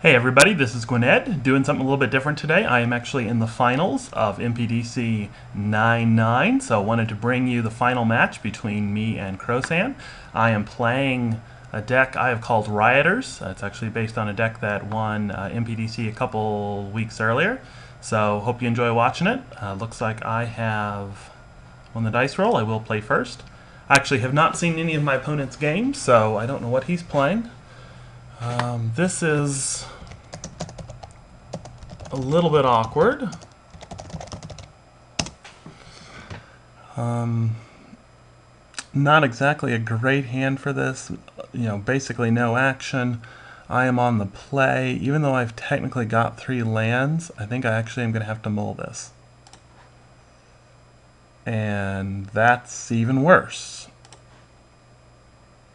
Hey everybody, this is Gwyned, doing something a little bit different today. I am actually in the finals of MPDC 9-9, so I wanted to bring you the final match between me and Crosan. I am playing a deck I have called Rioters. It's actually based on a deck that won MPDC a couple weeks earlier, so hope you enjoy watching it. Looks like I have won the dice roll. I will play first. I actually have not seen any of my opponent's games, so I don't know what he's playing. This is a little bit awkward. Not exactly a great hand for this. Basically no action. I am on the play. Even though I've technically got 3 lands, I think I actually am going to have to mull this. And that's even worse.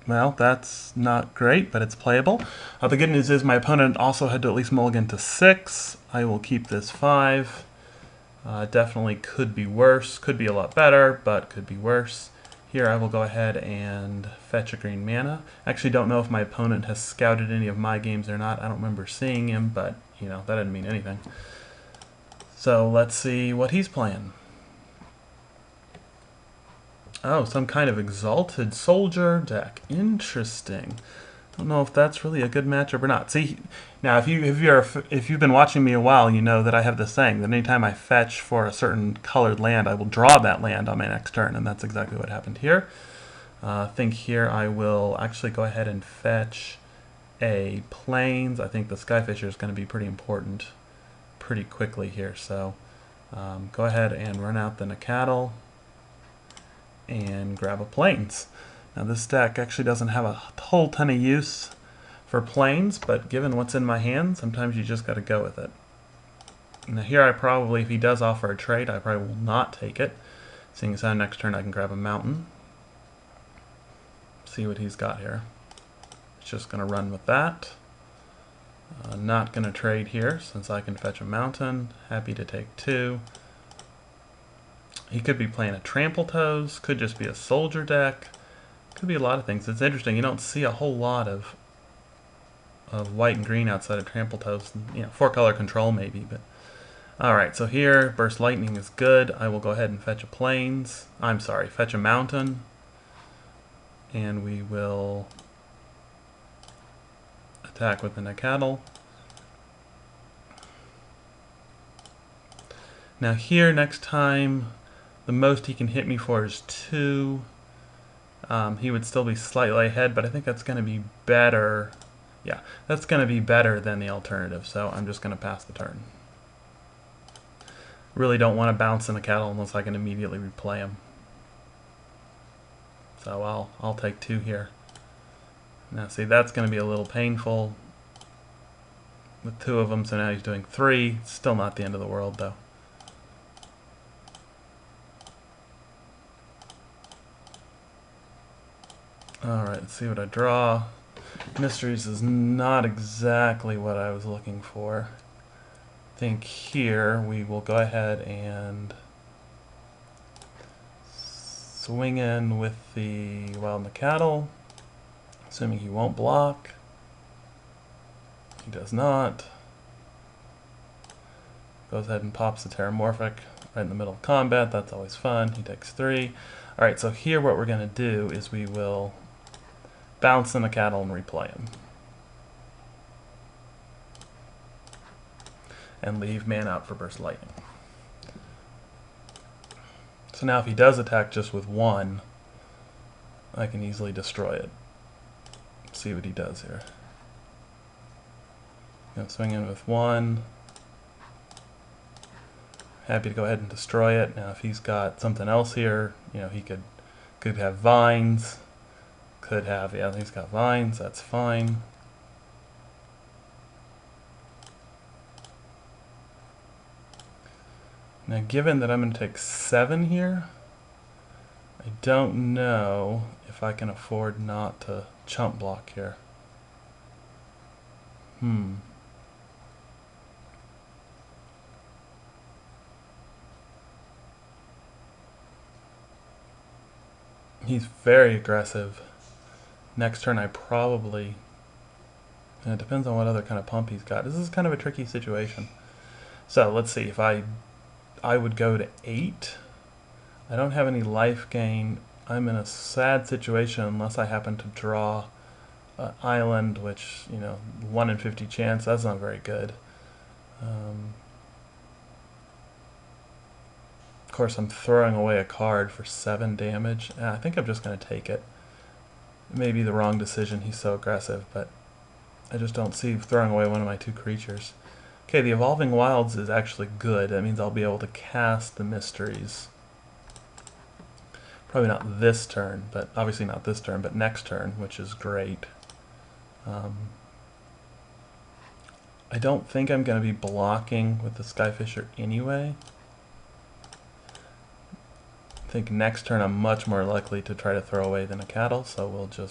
Well, that's not great, but it's playable. The good news is my opponent also had to at least mulligan to 6. I will keep this 5. Definitely could be worse. Could be a lot better, but could be worse. Here I will go ahead and fetch a green mana. Actually don't know if my opponent has scouted any of my games or not. I don't remember seeing him, but that didn't mean anything. So let's see what he's playing. Oh, some kind of exalted soldier deck. Interesting. Don't know if that's really a good matchup or not. See, now if you've been watching me a while, you know that I have this saying that anytime I fetch for a certain colored land, I will draw that land on my next turn, and that's exactly what happened here. I think here I will actually go ahead and fetch a plains. I think the Skyfisher is going to be pretty important pretty quickly here, so go ahead and run out the Nacatl and grab a plains. Now this deck actually doesn't have a whole ton of use for plains, but given what's in my hand, sometimes you just got to go with it. Now here I probably, if he does offer a trade, I probably will not take it, seeing as how next turn I can grab a mountain. See what he's got here. It's just going to run with that. Not going to trade here since I can fetch a mountain. Happy to take 2. He could be playing a Trample Toes, could just be a soldier deck, could be a lot of things. It's interesting, you don't see a whole lot of white and green outside of Trample Toes. 4-color control maybe, but alright, so here Burst Lightning is good. I will go ahead and fetch a plains. Fetch a mountain. And we will attack with the Nacatl. Now here, next time, the most he can hit me for is 2. He would still be slightly ahead, but I think that's going to be better. Yeah, that's going to be better than the alternative, so I'm just going to pass the turn. Really don't want to bounce in the Nacatl unless I can immediately replay him. So I'll take 2 here. Now see, that's going to be a little painful with 2 of them, so now he's doing 3. Still not the end of the world, though. Alright, let's see what I draw. Mysteries is not exactly what I was looking for. I think here we will go ahead and swing in with the Wild Nacatl, assuming he won't block. He does not. Goes ahead and pops the Terramorphic right in the middle of combat. That's always fun. He takes 3. Alright, so here what we're going to do is we will bounce the Nacatl and replay him. And leave man out for Burst Lightning. So now if he does attack just with 1, I can easily destroy it. See what he does here. Gonna swing in with 1. Happy to go ahead and destroy it. Now if he's got something else here, he could have vines. Could have, yeah, he's got vines, that's fine. Now given that I'm going to take 7 here, I don't know if I can afford not to chump block here. He's very aggressive. Next turn I probably And it depends on what other kind of pump he's got. This is kind of a tricky situation. So let's see, if I would go to 8. I don't have any life gain. I'm in a sad situation unless I happen to draw an island, which, 1 in 50 chance. That's not very good. Of course, I'm throwing away a card for 7 damage. I think I'm just going to take it. It may be the wrong decision. He's so aggressive, but I just don't see throwing away one of my 2 creatures. Okay, the Evolving Wilds is actually good. That means I'll be able to cast the Mysteries. Probably not this turn, but obviously not this turn, but next turn, which is great. I don't think I'm going to be blocking with the Skyfisher anyway. I think next turn I'm much more likely to try to throw away than a cattle, so we'll just